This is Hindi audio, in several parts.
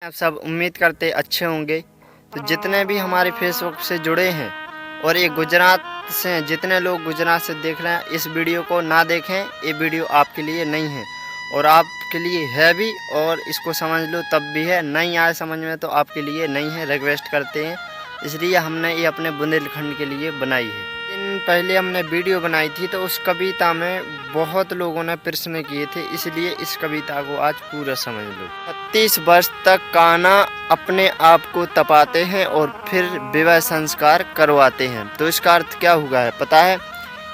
आप सब उम्मीद करते अच्छे होंगे। तो जितने भी हमारे फेसबुक से जुड़े हैं और ये गुजरात से हैं, जितने लोग गुजरात से देख रहे हैं, इस वीडियो को ना देखें। ये वीडियो आपके लिए नहीं है और आपके लिए है भी, और इसको समझ लो तब भी है, नहीं आए समझ में तो आपके लिए नहीं है। रिक्वेस्ट करते हैं, इसलिए हमने ये अपने बुंदेलखंड के लिए बनाई है। दिन पहले हमने वीडियो बनाई थी तो उस कविता में बहुत लोगों ने प्रश्न किए थे, इसलिए इस कविता को आज पूरा समझ लो। 36 वर्ष तक कान्हा अपने आप को तपाते हैं और फिर विवाह संस्कार करवाते हैं। तो इसका अर्थ क्या हुआ है पता है?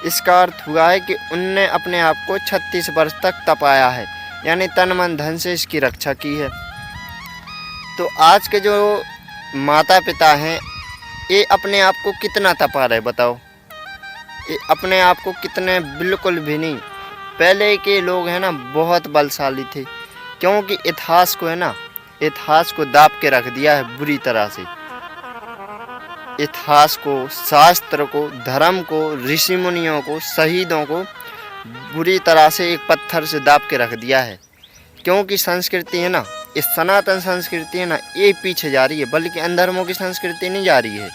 इसका अर्थ हुआ है कि उनने अपने आप को 36 वर्ष तक तपाया है, यानी तन मन धन से इसकी रक्षा की है। तो आज के जो माता पिता हैं, ये अपने आप को कितना तपा रहे बताओ? ये अपने आप को कितने, बिल्कुल भी नहीं। पहले के लोग हैं ना बहुत बलशाली थे, क्योंकि इतिहास को है ना, इतिहास को दाब के रख दिया है बुरी तरह से। इतिहास को, शास्त्र को, धर्म को, ऋषि मुनियों को, शहीदों को बुरी तरह से एक पत्थर से दाब के रख दिया है। क्योंकि संस्कृति है ना, इस सनातन संस्कृति है ना, ये पीछे जा रही है, बल्कि अनधर्मों की संस्कृति नहीं जा रही है।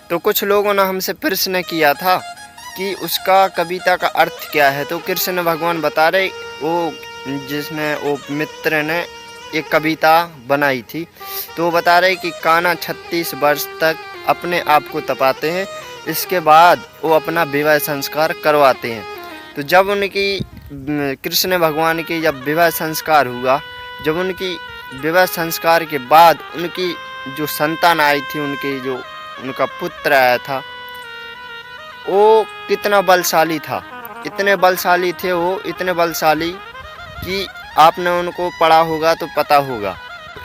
तो कुछ लोगों ने हमसे प्रश्न किया था कि उसका कविता का अर्थ क्या है। तो कृष्ण भगवान बता रहे, वो जिसने वो मित्र ने एक कविता बनाई थी, तो वो बता रहे कि कान्हा 36 वर्ष तक अपने आप को तपाते हैं, इसके बाद वो अपना विवाह संस्कार करवाते हैं। तो जब उनकी कृष्ण भगवान की जब विवाह संस्कार हुआ, जब उनकी विवाह संस्कार के बाद उनकी जो संतान आई थी, उनका पुत्र आया था, वो कितना बलशाली था। इतने बलशाली थे वो, इतने बलशाली कि आपने उनको पढ़ा होगा तो पता होगा।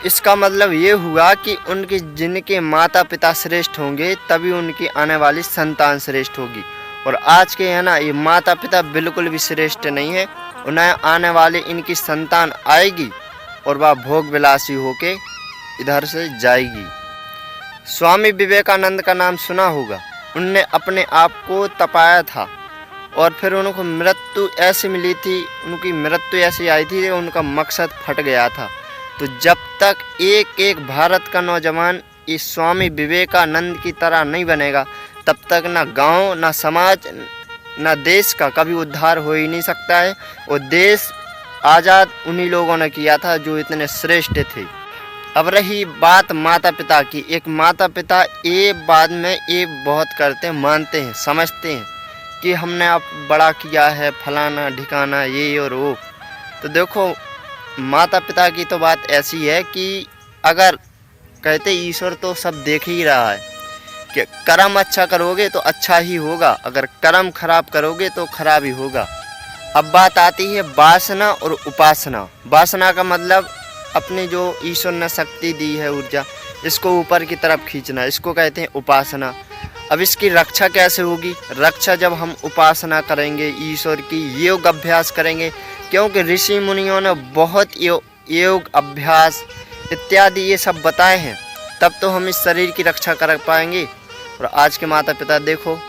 इसका मतलब ये हुआ कि उनके जिनके माता पिता श्रेष्ठ होंगे, तभी उनकी आने वाली संतान श्रेष्ठ होगी। और आज के है ना, ये माता पिता बिल्कुल भी श्रेष्ठ नहीं है। उन्हें आने वाले इनकी संतान आएगी और वह भोग विलासी होके इधर से जाएगी। स्वामी विवेकानंद का नाम सुना होगा। उनने अपने आप को तपाया था और फिर उनको मृत्यु ऐसी मिली थी, उनकी मृत्यु ऐसी आई थी कि उनका मकसद फट गया था। तो जब तक एक एक भारत का नौजवान इस स्वामी विवेकानंद की तरह नहीं बनेगा, तब तक ना गांव, ना समाज, ना देश का कभी उद्धार हो ही नहीं सकता है। और देश आज़ाद उन्हीं लोगों ने किया था जो इतने श्रेष्ठ थे। अब रही बात माता पिता की। एक माता पिता ये बाद में ये बहुत करते हैं, मानते हैं, समझते हैं कि हमने अब बड़ा किया है, फलाना ढिकाना ये और वो। तो देखो, माता पिता की तो बात ऐसी है कि अगर कहते ईश्वर तो सब देख ही रहा है कि कर्म अच्छा करोगे तो अच्छा ही होगा, अगर कर्म खराब करोगे तो खराब ही होगा। अब बात आती है वासना और उपासना। वासना का मतलब अपनी जो ईश्वर ने शक्ति दी है, ऊर्जा, इसको ऊपर की तरफ खींचना, इसको कहते हैं उपासना। अब इसकी रक्षा कैसे होगी? रक्षा जब हम उपासना करेंगे, ईश्वर की योग अभ्यास करेंगे, क्योंकि ऋषि मुनियों ने बहुत योग अभ्यास इत्यादि ये सब बताए हैं, तब तो हम इस शरीर की रक्षा कर पाएंगे। और आज के माता पिता देखो,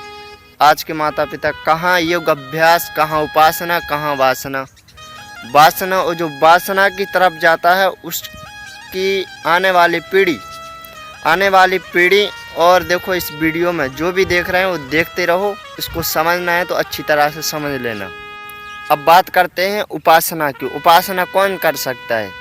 आज के माता पिता कहाँ योग अभ्यास, कहाँ उपासना, कहाँ वासना। वासना, और जो वासना की तरफ जाता है उसकी आने वाली पीढ़ी। और देखो, इस वीडियो में जो भी देख रहे हैं वो देखते रहो, इसको समझना है तो अच्छी तरह से समझ लेना। अब बात करते हैं उपासना की। उपासना कौन कर सकता है?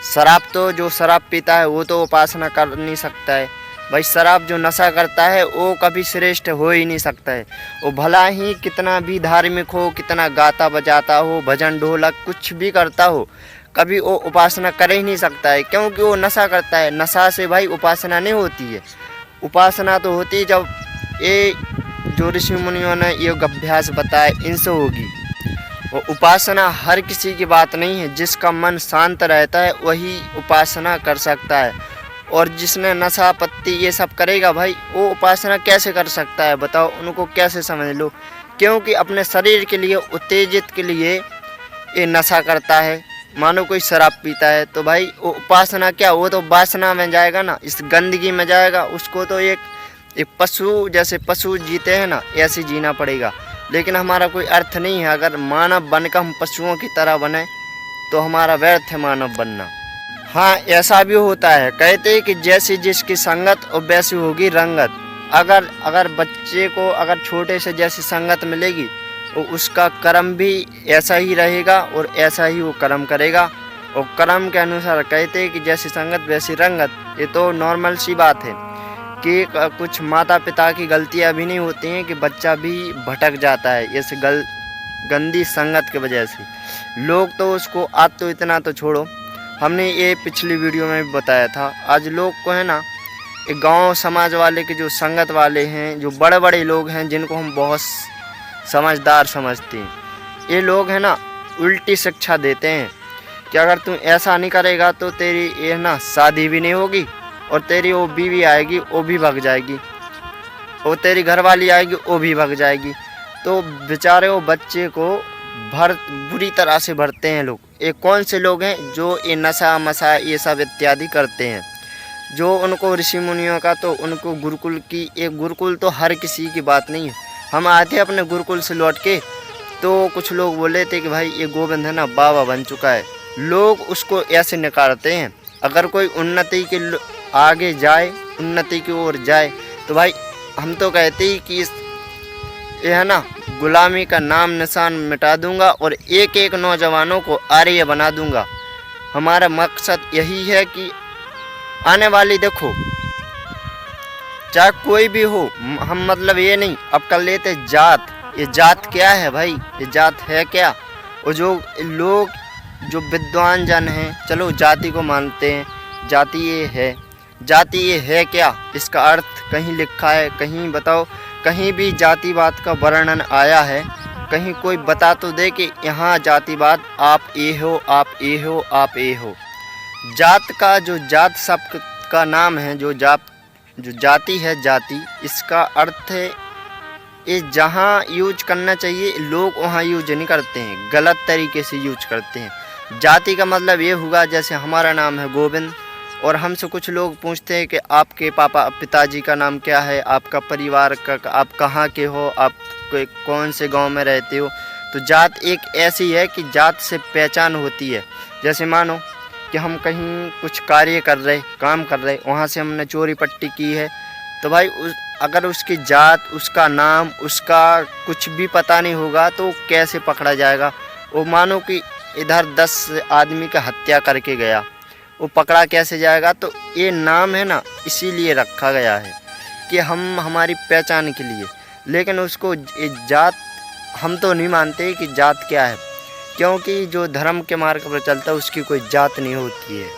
शराब तो जो शराब पीता है वो तो उपासना कर नहीं सकता है भाई। शराब जो नशा करता है वो कभी श्रेष्ठ हो ही नहीं सकता है। वो भला ही कितना भी धार्मिक हो, कितना गाता बजाता हो, भजन ढोलक कुछ भी करता हो, कभी वो उपासना कर ही नहीं सकता है, क्योंकि वो नशा करता है। नशा से भाई उपासना नहीं होती है। उपासना तो होती है जब ये जो ऋषि मुनियों ने योग अभ्यास बताए, इनसे होगी। वो उपासना हर किसी की बात नहीं है। जिसका मन शांत रहता है वही उपासना कर सकता है। और जिसने नशा पत्ती ये सब करेगा भाई, वो उपासना कैसे कर सकता है बताओ? उनको कैसे समझ लो? क्योंकि अपने शरीर के लिए, उत्तेजित के लिए ये नशा करता है। मानो कोई शराब पीता है तो भाई वो उपासना क्या, वो तो वासना में जाएगा ना, इस गंदगी में जाएगा। उसको तो एक पशु, जैसे पशु जीते हैं ना, ऐसे जीना पड़ेगा। लेकिन हमारा कोई अर्थ नहीं है। अगर मानव बनकर हम पशुओं की तरह बने तो हमारा व्यर्थ है मानव बनना। हाँ, ऐसा भी होता है। कहते हैं कि जैसी जिसकी संगत और वैसी होगी रंगत। अगर बच्चे को अगर छोटे से जैसी संगत मिलेगी तो उसका कर्म भी ऐसा ही रहेगा और ऐसा ही वो कर्म करेगा। और कर्म के अनुसार कहते हैं कि जैसी संगत वैसी रंगत। ये तो नॉर्मल सी बात है कि कुछ माता पिता की गलतियाँ भी नहीं होती हैं कि बच्चा भी भटक जाता है इस गंदी संगत की वजह से। लोग तो उसको आज तो इतना तो छोड़ो, हमने ये पिछली वीडियो में भी बताया था। आज लोग को है ना, एक गांव समाज वाले के जो संगत वाले हैं, जो बड़े बड़े लोग हैं जिनको हम बहुत समझदार समझते हैं, ये लोग हैं ना उल्टी शिक्षा देते हैं कि अगर तू ऐसा नहीं करेगा तो तेरी ये ना शादी भी नहीं होगी और तेरी वो बीवी आएगी वो भी भाग जाएगी और तेरी घरवाली आएगी वो भी भाग जाएगी। तो बेचारे वो बच्चे को बुरी तरह से भरते हैं लोग। ये कौन से लोग हैं जो ये नशा मशा ये सब इत्यादि करते हैं, जो उनको ऋषि मुनियों का तो उनको गुरुकुल की, एक गुरुकुल तो हर किसी की बात नहीं है। हम आए थे अपने गुरुकुल से लौट के तो कुछ लोग बोले थे कि भाई ये गोविंद है ना बाबा बन चुका है। लोग उसको ऐसे नकारते हैं। अगर कोई उन्नति के आगे जाए, उन्नति की ओर जाए, तो भाई हम तो कहते ही कि ये है ना गुलामी का नाम निशान मिटा दूंगा और एक एक नौजवानों को आर्य बना दूंगा। हमारा मकसद यही है कि आने वाली देखो चाहे कोई भी हो, हम मतलब ये नहीं अब कर लेते जात। ये जात क्या है भाई, ये जात है क्या? और जो लोग जो विद्वान जन हैं, चलो जाति को मानते हैं, जाति ये है, जाति ये है क्या? इसका अर्थ कहीं लिखा है? कहीं बताओ, कहीं भी जातिवाद का वर्णन आया है? कहीं कोई बता तो दे कि यहाँ जातिवाद आप ये हो, आप ये हो, आप ये हो। जात का जो जात शब्द का नाम है, जो जाति है, जाति इसका अर्थ है ये जहाँ यूज करना चाहिए लोग वहाँ यूज नहीं करते हैं, गलत तरीके से यूज करते हैं। जाति का मतलब ये हुआ जैसे हमारा नाम है गोविंद और हमसे कुछ लोग पूछते हैं कि आपके पिताजी का नाम क्या है, आपका परिवार का, आप कहाँ के हो, आप कौन से गांव में रहते हो। तो जात एक ऐसी है कि जात से पहचान होती है। जैसे मानो कि हम कहीं कुछ कार्य कर रहे, काम कर रहे, वहाँ से हमने चोरी पट्टी की है, तो भाई अगर उसकी जात, उसका नाम, उसका कुछ भी पता नहीं होगा तो कैसे पकड़ा जाएगा? वो मानो कि इधर 10 आदमी का हत्या करके गया, वो पकड़ा कैसे जाएगा? तो ये नाम है ना इसीलिए रखा गया है कि हम हमारी पहचान के लिए। लेकिन उसको जात हम तो नहीं मानते कि जात क्या है, क्योंकि जो धर्म के मार्ग पर चलता है उसकी कोई जात नहीं होती है।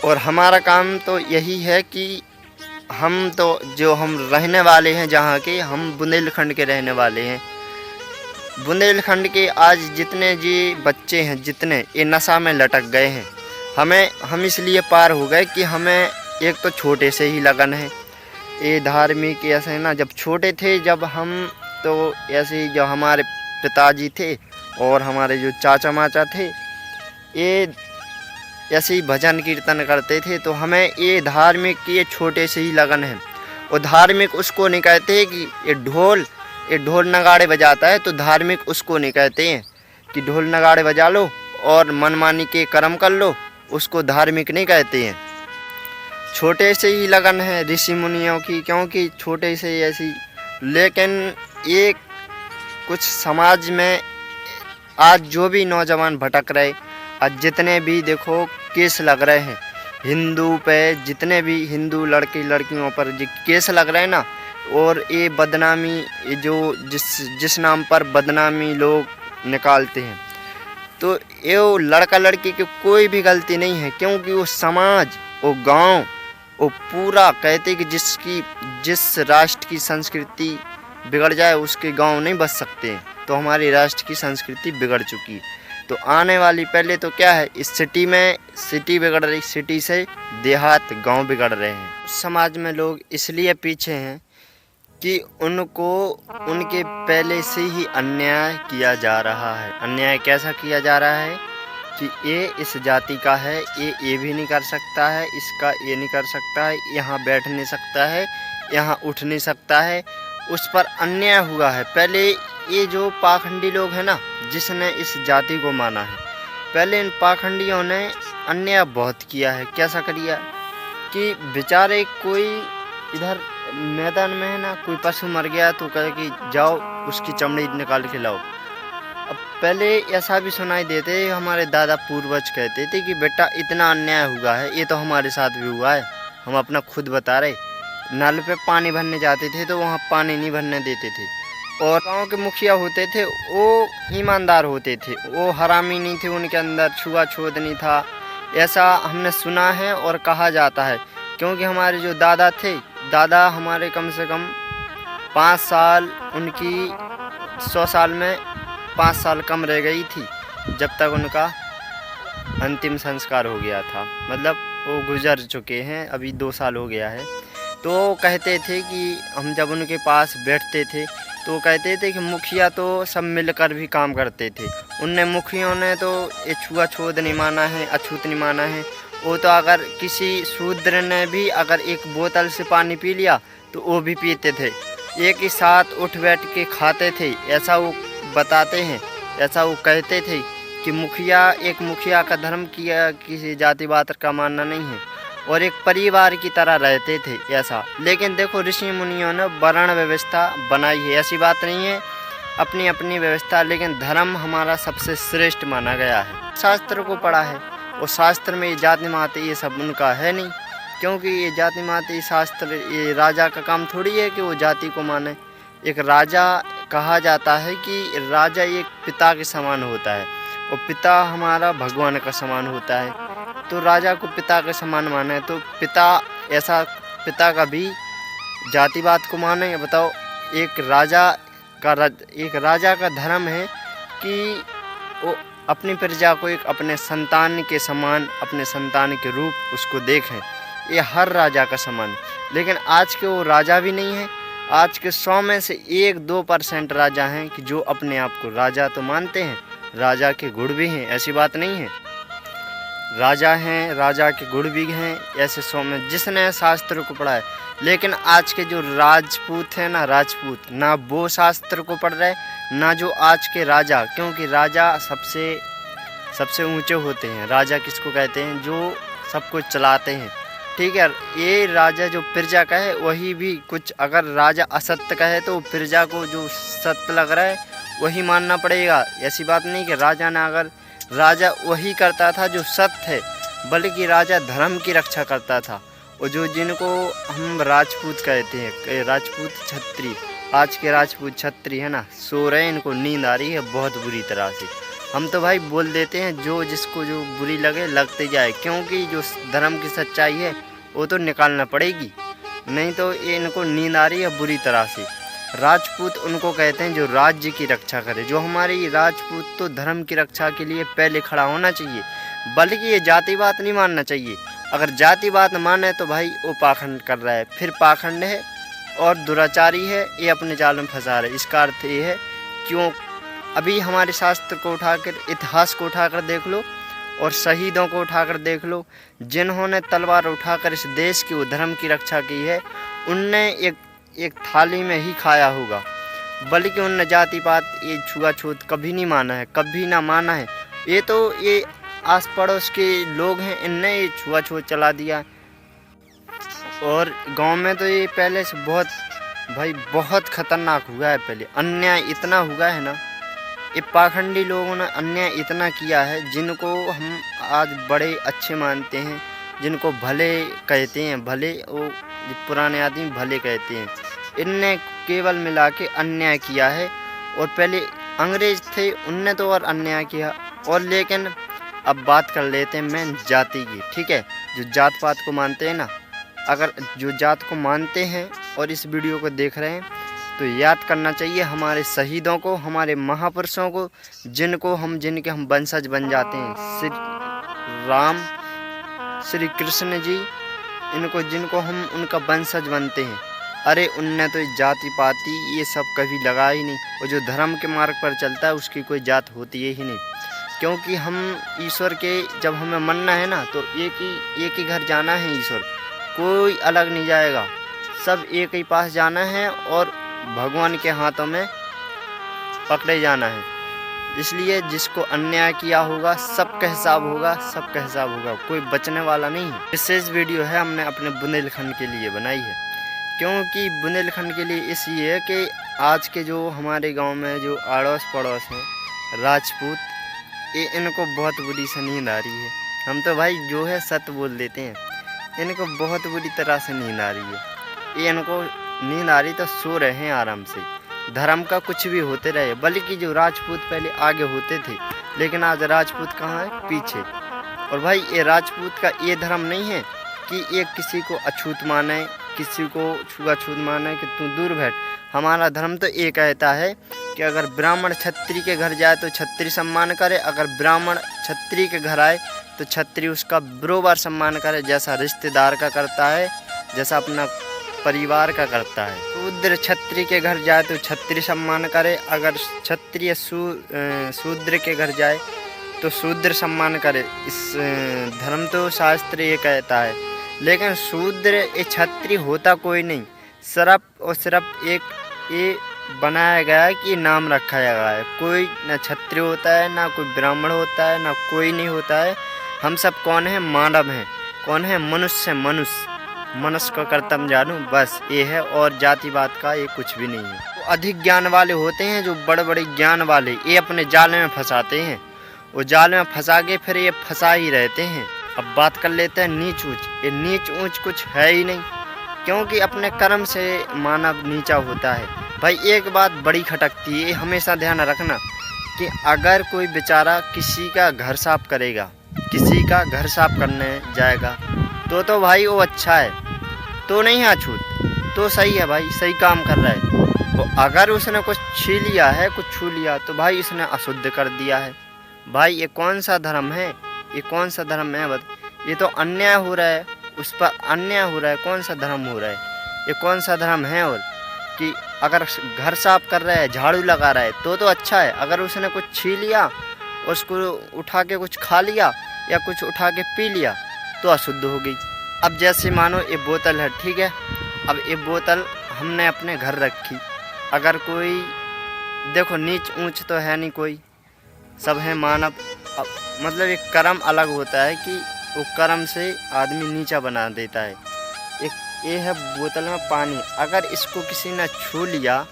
और हमारा काम तो यही है कि हम रहने वाले हैं जहाँ के, हम बुंदेलखंड के रहने वाले हैं। बुंदेलखंड के आज जितने जी बच्चे हैं, जितने ये नशा में लटक गए हैं, हम इसलिए पार हो गए कि हमें एक तो छोटे से ही लगन है ये धार्मिक। ऐसे है ना, जब छोटे थे, जब हम तो ऐसे जो हमारे पिताजी थे और हमारे जो चाचा माचा थे, ये ऐसे ही भजन कीर्तन करते थे, तो हमें ये धार्मिक की ये छोटे से ही लगन है। और धार्मिक उसको नहीं कहते कि ये ढोल नगाड़े बजाता है, तो धार्मिक उसको नहीं कहते हैं कि ढोल नगाड़े बजा लो और मनमानी के कर्म कर लो, उसको धार्मिक नहीं कहते हैं। छोटे से ही लगन है ऋषि मुनियों की, क्योंकि छोटे से ऐसी। लेकिन ये कुछ समाज में आज जो भी नौजवान भटक रहे, आज जितने भी देखो केस लग रहे हैं हिंदू पे, जितने भी हिंदू लड़के लड़कियों पर जो केस लग रहे हैं ना, और ये बदनामी, ये जो जिस नाम पर बदनामी लोग निकालते हैं, तो ये लड़का लड़की की कोई भी गलती नहीं है, क्योंकि वो समाज, वो गांव, वो पूरा कहते कि जिस राष्ट्र की संस्कृति बिगड़ जाए उसके गांव नहीं बच सकते। तो हमारी राष्ट्र की संस्कृति बिगड़ चुकी। तो आने वाली पहले तो क्या है, इस सिटी बिगड़ रही, सिटी से देहात गांव बिगड़ रहे हैं। समाज में लोग इसलिए पीछे हैं कि उनको उनके पहले से ही अन्याय किया जा रहा है। अन्याय कैसा किया जा रहा है कि ये इस जाति का है, ये भी नहीं कर सकता है, इसका ये नहीं कर सकता है, यहाँ बैठ नहीं सकता है, यहाँ उठ नहीं सकता है, उस पर अन्याय हुआ है। पहले ये जो पाखंडी लोग हैं ना, जिसने इस जाति को माना है, पहले इन पाखंडियों ने अन्याय बहुत किया है। कैसा किया कि बेचारे कोई इधर मैदान में है ना, कोई पशु मर गया तो कहे कि जाओ उसकी चमड़ी निकाल के लाओ। अब पहले ऐसा भी सुनाई देते, हमारे दादा पूर्वज कहते थे कि बेटा इतना अन्याय हुआ है, ये तो हमारे साथ भी हुआ है, हम अपना खुद बता रहे। नल पे पानी भरने जाते थे तो वहाँ पानी नहीं भरने देते थे, और गाँव के मुखिया होते थे वो ईमानदार होते थे, वो हरामी नहीं थे, उनके अंदर छुआछूत नहीं था, ऐसा हमने सुना है और कहा जाता है। क्योंकि हमारे जो दादा थे, दादा हमारे कम से कम 5 साल, उनकी 100 साल में 5 साल कम रह गई थी जब तक उनका अंतिम संस्कार हो गया था। मतलब वो गुजर चुके हैं, अभी 2 साल हो गया है। तो कहते थे कि हम जब उनके पास बैठते थे तो कहते थे कि मुखिया तो सब मिलकर भी काम करते थे, उनने मुखियों ने तो ये छुआछूत नहीं माना है, अछूत नहीं माना है। वो तो अगर किसी शूद्र ने भी अगर एक बोतल से पानी पी लिया तो वो भी पीते थे, एक ही साथ उठ बैठ के खाते थे, ऐसा वो बताते हैं। ऐसा वो कहते थे कि मुखिया, एक मुखिया का धर्म किया किसी जातिवाद का मानना नहीं है, और एक परिवार की तरह रहते थे ऐसा। लेकिन देखो ऋषि मुनियों ने वर्ण व्यवस्था बनाई है, ऐसी बात नहीं है, अपनी अपनी व्यवस्था, लेकिन धर्म हमारा सबसे श्रेष्ठ माना गया है। शास्त्र को पढ़ा है और शास्त्र में ये जाति माते ये सब उनका है नहीं, क्योंकि ये जाति माते शास्त्र, ये राजा का काम थोड़ी है कि वो जाति को माने। एक राजा कहा जाता है कि राजा एक पिता के समान होता है, और पिता हमारा भगवान का समान होता है, तो राजा को पिता के समान माने। तो पिता, ऐसा पिता का भी जातिवाद को माने? बताओ। एक राजा का धर्म है कि वो अपनी प्रजा को एक अपने संतान के समान, अपने संतान के रूप उसको देखें, ये हर राजा का समान है। लेकिन आज के वो राजा भी नहीं है, आज के 100 में से 1-2% राजा हैं कि जो अपने आप को राजा तो मानते हैं, राजा के गुण भी हैं, ऐसी बात नहीं है। राजा हैं, राजा के गुण भी हैं, ऐसे 100 में जिसने शास्त्र को पढ़ा है। लेकिन आज के जो राजपूत हैं ना, राजपूत ना वो शास्त्र को पढ़ रहे, ना जो आज के राजा, क्योंकि राजा सबसे ऊंचे होते हैं। राजा किसको कहते हैं? जो सब कुछ चलाते हैं, ठीक है। ये राजा जो प्रजा का है, वही भी कुछ, अगर राजा असत्य का है तो प्रजा को जो सत्य लग रहा है वही मानना पड़ेगा। ऐसी बात नहीं कि राजा ने, अगर राजा वही करता था जो सत्य है, बल्कि राजा धर्म की रक्षा करता था। और जो जिनको हम राजपूत कहते हैं, राजपूत क्षत्रिय, आज के राजपूत क्षत्रिय है ना, सो रहे, इनको नींद आ रही है बहुत बुरी तरह से। हम तो भाई बोल देते हैं, जो जिसको जो बुरी लगे लगते जाए, क्योंकि जो धर्म की सच्चाई है वो तो निकालना पड़ेगी, नहीं तो ये इनको नींद आ रही है बुरी तरह से। राजपूत उनको कहते हैं जो राज्य की रक्षा करे। जो हमारी राजपूत तो धर्म की रक्षा के लिए पहले खड़ा होना चाहिए, बल्कि ये जातिवाद नहीं मानना चाहिए। अगर जातिवाद माने तो भाई वो पाखंड कर रहा है, फिर पाखंड है और दुराचारी है, ये अपने जाल में फंसा रहा है। इसका अर्थ ये है, क्यों अभी हमारे शास्त्र को उठाकर, इतिहास को उठाकर देख लो, और शहीदों को उठाकर देख लो, जिन्होंने तलवार उठाकर इस देश की, वो धर्म की रक्षा की है, उनने एक थाली में ही खाया होगा, बल्कि उनने जाति पात, ये छुआछूत कभी नहीं माना है, कभी ना माना है। ये तो ये आस पड़ोस के लोग हैं, इनने ये छुआछूत चला दिया। और गांव में तो ये पहले से बहुत खतरनाक हुआ है। पहले अन्याय इतना हुआ है ना, ये पाखंडी लोगों ने अन्याय इतना किया है, जिनको हम आज बड़े अच्छे मानते हैं, जिनको भले कहते हैं, भले वो पुराने आदमी भले कहते हैं, इनने केवल मिला के अन्याय किया है। और पहले अंग्रेज थे, उनने तो और अन्याय किया। और लेकिन अब बात कर लेते हैं मैं जाति की, ठीक है। जो जात पात को मानते हैं ना, अगर जो जात को मानते हैं और इस वीडियो को देख रहे हैं, तो याद करना चाहिए हमारे शहीदों को, हमारे महापुरुषों को, जिनके हम वंशज बन जाते हैं। श्री राम, श्री कृष्ण जी, जिनको हम उनका वंशज बनते हैं। अरे उनने तो जाति पाति ये सब कभी लगा ही नहीं। और जो धर्म के मार्ग पर चलता है उसकी कोई जात होती है ही नहीं, क्योंकि हम ईश्वर के जब हमें मानना है ना, तो एक ही घर जाना है ईश्वर, कोई अलग नहीं जाएगा, सब एक ही पास जाना है और भगवान के हाथों में पकड़े जाना है। इसलिए जिसको अन्याय किया होगा सबका हिसाब होगा, सबका हिसाब होगा, कोई बचने वाला नहीं है। विशेष वीडियो है हमने अपने बुंदेलखंड के लिए बनाई है, क्योंकि बुंदेलखंड के लिए इसलिए है कि आज के जो हमारे गांव में जो आड़ोस पड़ोस हैं राजपूत, ये इनको बहुत बुरी से नींद आ रही है। हम तो भाई जो है सत्य बोल देते हैं, इनको बहुत बुरी तरह से नींद आ रही है। ये इनको नींद आ रही तो सो रहे हैं आराम से, धर्म का कुछ भी होते रहे। बल्कि जो राजपूत पहले आगे होते थे, लेकिन आज राजपूत कहाँ है, पीछे। और भाई ये राजपूत का ये धर्म नहीं है कि एक किसी को अछूत माने, किसी को छुआछूत माने कि तू दूर बैठ। हमारा धर्म तो ये कहता है कि अगर ब्राह्मण क्षत्रिय के घर जाए तो क्षत्रिय सम्मान करे, अगर ब्राह्मण क्षत्रिय के घर आए तो क्षत्रिय उसका बराबर सम्मान करे, जैसा रिश्तेदार का करता है, जैसा अपना परिवार का करता है। शूद्र क्षत्रिय के घर जाए तो क्षत्रिय सम्मान करे, अगर क्षत्रिय शूद्र के घर जाए तो शूद्र सम्मान करे। इस धर्म तो शास्त्र ये कहता है, लेकिन शूद्र ये क्षत्रिय होता कोई नहीं, सिर्फ और सिर्फ एक ये बनाया गया है कि नाम रखा गया है। कोई न क्षत्रिय होता है, ना कोई ब्राह्मण होता है, ना कोई नहीं होता है। हम सब कौन है, मानव हैं। कौन है, मनुष्य। मनुष्य का कर्तव्य जानू, बस ये है, और जातिवाद का ये कुछ भी नहीं है। तो अधिक ज्ञान वाले होते हैं जो बड़े बड़े ज्ञान वाले, ये अपने जाल में फंसाते हैं, वो जाल में फंसा के फिर ये फंसा ही रहते हैं। अब बात कर लेते हैं नीच ऊंच। ये नीच ऊंच कुछ है ही नहीं, क्योंकि अपने कर्म से मानव नीचा होता है। भाई एक बात बड़ी खटकती है, हमेशा ध्यान रखना कि अगर कोई बेचारा किसी का घर साफ करेगा, किसी का घर साफ करने जाएगा, तो भाई वो अच्छा है, तो नहीं है अछूत, तो सही है भाई, सही काम कर रहा है। तो अगर उसने कुछ छी लिया है, कुछ छू लिया, तो भाई उसने अशुद्ध कर दिया है। भाई ये कौन सा धर्म है, ये कौन सा धर्म है? ये तो अन्याय हो रहा है, उस पर अन्याय हो रहा है। कौन सा धर्म हो रहा है, ये कौन सा धर्म है? और कि अगर घर साफ कर रहा है, झाड़ू लगा रहा है, तो अच्छा है। अगर उसने कुछ छी लिया, उसको उठा के कुछ खा लिया या कुछ उठा के पी लिया, तो अशुद्ध हो गई। अब जैसे मानो ये बोतल है, ठीक है, अब ये बोतल हमने अपने घर रखी, अगर कोई देखो नीच ऊंच तो है नहीं कोई, सब है मानव। मतलब एक कर्म अलग होता है कि वो कर्म से आदमी नीचा बना देता है। एक ये है बोतल में पानी, अगर इसको किसी ने छू लिया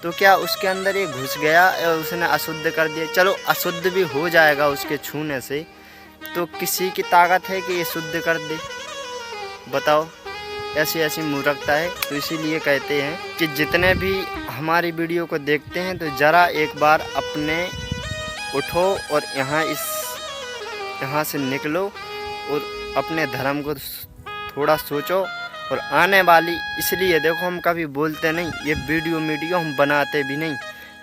तो क्या उसके अंदर ये घुस गया और उसने अशुद्ध कर दिया? चलो अशुद्ध भी हो जाएगा उसके छूने से, तो किसी की ताकत है कि ये शुद्ध कर दे? बताओ, ऐसी ऐसी मूर्खता है। तो इसीलिए कहते हैं कि जितने भी हमारी वीडियो को देखते हैं तो ज़रा एक बार अपने उठो और यहाँ से निकलो और अपने धर्म को थोड़ा सोचो। और आने वाली, इसलिए देखो हम कभी बोलते नहीं, ये वीडियो हम बनाते भी नहीं,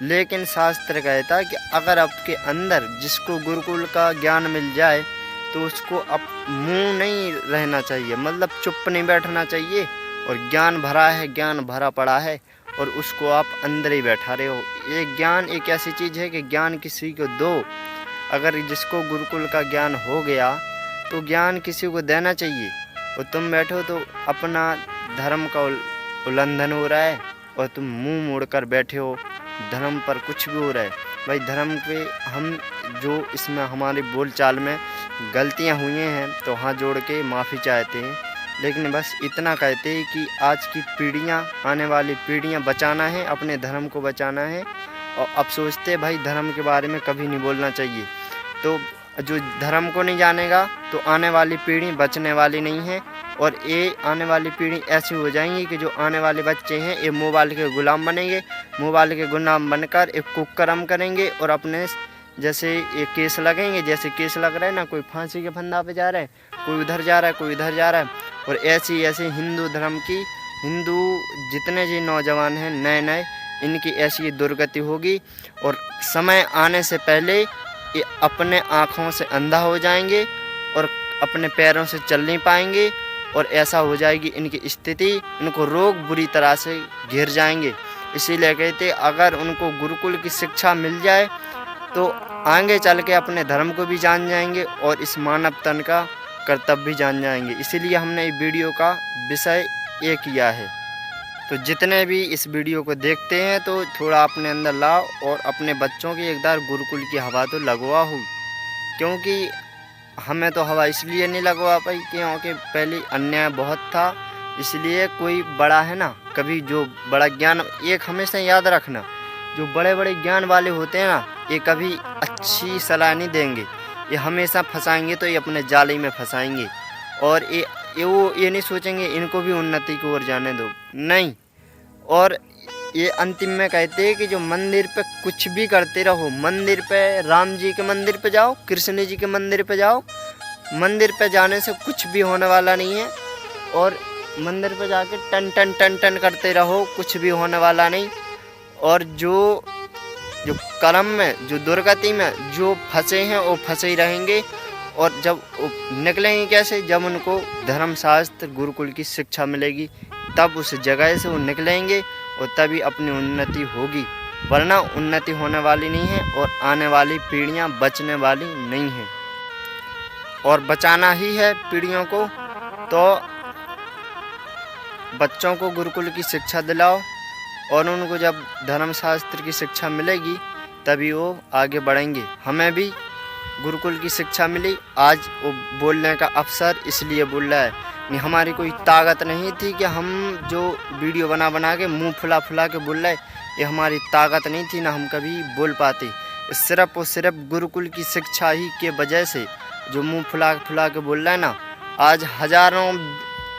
लेकिन शास्त्र कहता है कि अगर आपके अंदर जिसको गुरुकुल का ज्ञान मिल जाए तो उसको अब मुँह नहीं रहना चाहिए, मतलब चुप नहीं बैठना चाहिए। और ज्ञान भरा है, ज्ञान भरा पड़ा है, और उसको आप अंदर ही बैठा रहे हो। ये ज्ञान एक ऐसी चीज़ है कि ज्ञान किसी को दो, अगर जिसको गुरुकुल का ज्ञान हो गया तो ज्ञान किसी को देना चाहिए। और तुम बैठो तो अपना धर्म का उल्लंघन हो रहा है और तुम मुंह मोड़कर बैठे हो, धर्म पर कुछ भी हो रहा है। भाई धर्म पे हम जो इसमें हमारी बोलचाल में गलतियां हुई हैं तो हाथ जोड़ के माफ़ी चाहते हैं, लेकिन बस इतना कहते हैं कि आज की पीढ़ियां, आने वाली पीढ़ियां बचाना है, अपने धर्म को बचाना है। और अब सोचते भाई धर्म के बारे में कभी नहीं बोलना चाहिए, तो जो धर्म को नहीं जानेगा तो आने वाली पीढ़ी बचने वाली नहीं है। और ये आने वाली पीढ़ी ऐसी हो जाएंगी कि जो आने वाले बच्चे हैं ये मोबाइल के गुलाम बनेंगे, मोबाइल के गुलाम बनकर एक कुकर्म करेंगे और अपने जैसे ये केस लगेंगे, जैसे केस लग रहा है ना, कोई फांसी के फंदा पे जा रहा है, कोई उधर जा रहा है, कोई इधर जा रहा है। और ऐसे हिंदू धर्म की, हिंदू जितने जी नौजवान हैं नए नए, इनकी ऐसी दुर्गति होगी और समय आने से पहले ये अपने आँखों से अंधा हो जाएंगे और अपने पैरों से चल नहीं पाएंगे। और ऐसा हो जाएगी इनकी स्थिति, इनको रोग बुरी तरह से घेर जाएंगे। इसीलिए कहते अगर उनको गुरुकुल की शिक्षा मिल जाए तो आगे चल के अपने धर्म को भी जान जाएंगे और इस मानव तन का कर्तव्य भी जान जाएंगे। इसीलिए हमने वीडियो का विषय ये किया है। तो जितने भी इस वीडियो को देखते हैं तो थोड़ा अपने अंदर लाओ और अपने बच्चों की एक बार गुरुकुल की हवा तो लगवा हो, क्योंकि हमें तो हवा इसलिए नहीं लगवा पाई क्योंकि पहले अन्याय बहुत था। इसलिए कोई बड़ा है ना, कभी जो बड़ा ज्ञान, एक हमेशा याद रखना, जो बड़े बड़े ज्ञान वाले होते हैं ना, ये कभी अच्छी सलाह नहीं देंगे, ये हमेशा फंसाएंगे, तो ये अपने जाले में फंसाएंगे। और ये नहीं सोचेंगे इनको भी उन्नति की ओर जाने दो, नहीं। और ये अंतिम में कहते हैं कि जो मंदिर पे कुछ भी करते रहो, मंदिर पे राम जी के मंदिर पे जाओ, कृष्ण जी के मंदिर पे जाओ, मंदिर पे जाने से कुछ भी होने वाला नहीं है। और मंदिर पे जाके टन टन टन टन करते रहो, कुछ भी होने वाला नहीं। और जो कर्म में, जो दुर्गति में जो फंसे हैं वो फंसे ही रहेंगे। और जब निकलेंगे कैसे, जब उनको धर्मशास्त्र गुरुकुल की शिक्षा मिलेगी, तब उस जगह से वो निकलेंगे और तभी अपनी उन्नति होगी, वरना उन्नति होने वाली नहीं है और आने वाली पीढ़ियां बचने वाली नहीं हैं। और बचाना ही है पीढ़ियों को, तो बच्चों को गुरुकुल की शिक्षा दिलाओ और उनको जब धर्मशास्त्र की शिक्षा मिलेगी तभी वो आगे बढ़ेंगे। हमें भी गुरुकुल की शिक्षा मिली, आज वो बोलने का अवसर इसलिए बोल रहा है, नहीं हमारी कोई ताकत नहीं थी कि हम जो वीडियो बना बना के मुंह फुला फुला के बोल रहे, ये हमारी ताकत नहीं थी, ना हम कभी बोल पाते। सिर्फ और सिर्फ गुरुकुल की शिक्षा ही के वजह से जो मुंह फुला फुला के बोल रहा है ना, आज हजारों,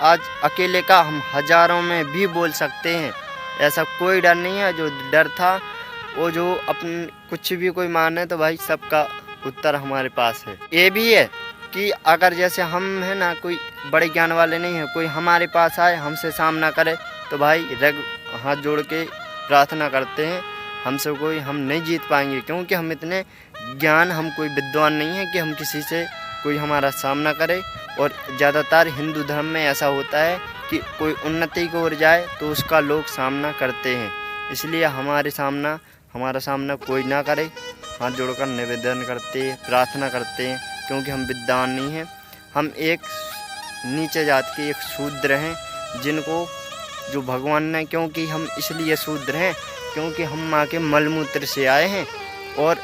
आज अकेले का हम हजारों में भी बोल सकते हैं, ऐसा कोई डर नहीं है। जो डर था वो जो अपन कुछ भी कोई माने तो भाई सबका उत्तर हमारे पास है। ये भी है कि अगर जैसे हम है ना, कोई बड़े ज्ञान वाले नहीं है, कोई हमारे पास आए हमसे सामना करे तो भाई रग हाथ जोड़ के प्रार्थना करते हैं, हमसे कोई हम नहीं जीत पाएंगे, क्योंकि हम इतने ज्ञान, हम कोई विद्वान नहीं है कि हम किसी से कोई हमारा सामना करे। और ज़्यादातर हिंदू धर्म में ऐसा होता है कि कोई उन्नति की ओर जाए तो उसका लोग सामना करते हैं, इसलिए हमारा सामना कोई ना करे। हाथ जोड़कर निवेदन करते हैं, प्रार्थना करते हैं, क्योंकि हम विद्वान नहीं हैं, हम एक नीचे जात के एक शूद्र हैं, जिनको जो भगवान ने, क्योंकि हम इसलिए शूद्र हैं क्योंकि हम माँ के मलमूत्र से आए हैं और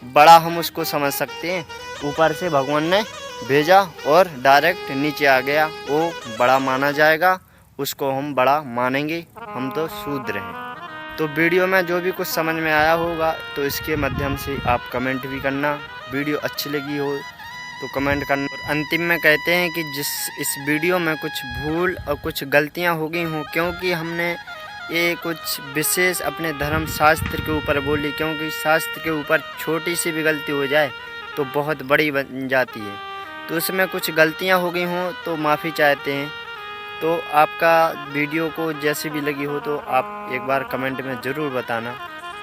बड़ा हम उसको समझ सकते हैं, ऊपर से भगवान ने भेजा और डायरेक्ट नीचे आ गया, वो बड़ा माना जाएगा, उसको हम बड़ा मानेंगे, हम तो शूद्र हैं। तो वीडियो में जो भी कुछ समझ में आया होगा तो इसके माध्यम से आप कमेंट भी करना, वीडियो अच्छी लगी हो तो कमेंट करना। और अंतिम में कहते हैं कि इस वीडियो में कुछ भूल और कुछ गलतियां हो गई हों, क्योंकि हमने ये कुछ विशेष अपने धर्म शास्त्र के ऊपर बोली, क्योंकि शास्त्र के ऊपर छोटी सी भी गलती हो जाए तो बहुत बड़ी बन जाती है, तो उसमें कुछ गलतियां हो गई हों तो माफ़ी चाहते हैं। तो आपका वीडियो को जैसी भी लगी हो तो आप एक बार कमेंट में ज़रूर बताना।